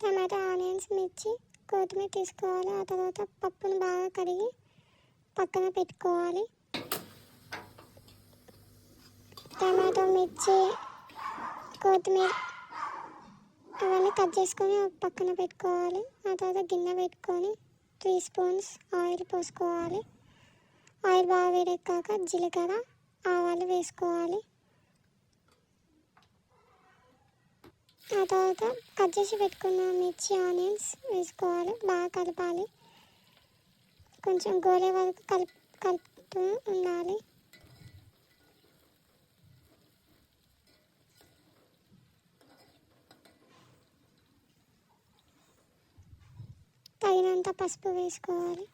టమాటా, onions, మిర్చి, కొత్తిమీర తీసుకోవాలి. ఆ తర్వాత పప్పును బాగా కడిగి పక్కన పెట్టుకోవాలి. టమాటో, మిర్చి, కొత్తిమీర అవన్నీ కట్ చేసుకొని పక్కన పెట్టుకోవాలి. ఆ తర్వాత గిన్నె పెట్టుకొని 3 స్పూన్స్ ఆయిల్ పోసుకోవాలి. ఆయిల్ బాగా వేడెక్కాక జీలకర్ర, ఆవాలు వేసుకోవాలి. ఆ తర్వాత కట్ చేసి పెట్టుకున్న మిర్చి, ఆనియన్స్ వేసుకోవాలి. బాగా కలపాలి. కొంచెం గోలే వరకు కలుపుతూ ఉండాలి. తగినంత పసుపు వేసుకోవాలి.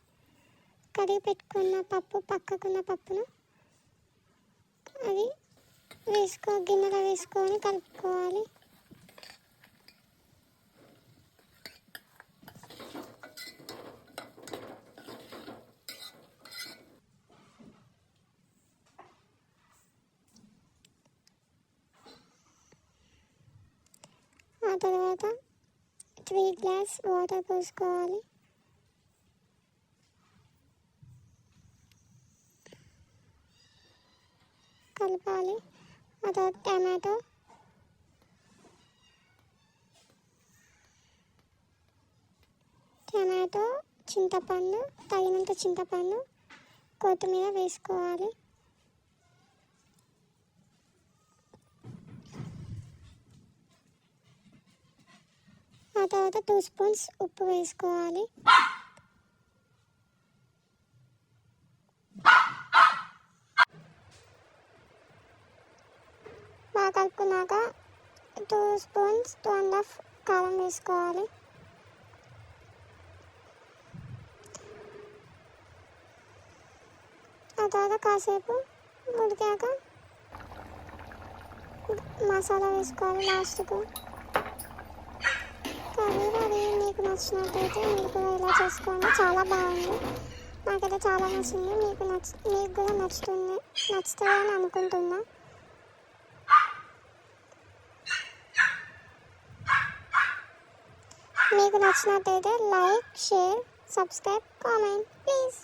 కడిగి పెట్టుకున్న పక్కకున్న పప్పును అది గిన్నెలో వేసుకొని కలుపుకోవాలి. ఆ తర్వాత 3 గ్లాస్ వాటర్ పోసుకోవాలి. కలపాలి. ఆ తర్వాత టమాటో, చింతపండు, తగినంత చింతపండు, కొత్తిమీర వేసుకోవాలి. ఆ తర్వాత 2 స్పూన్స్ ఉప్పు వేసుకోవాలి. బాగా కలుపుకున్నాక 2 స్పూన్స్ 2.5 కారం వేసుకోవాలి. ఆ తర్వాత కాసేపు ఉడికాక మసాలా వేసుకోవాలి లాస్ట్కు. కర్రీ అది మీకు నచ్చినట్టయితే మీరు కూడా ఇలా చేసుకోండి. చాలా బాగుంది. నాకైతే చాలా నచ్చింది. మీకు కూడా నచ్చుతుందని అనుకుంటున్నా. మీకు నచ్చినట్టయితే like, share, subscribe, comment please.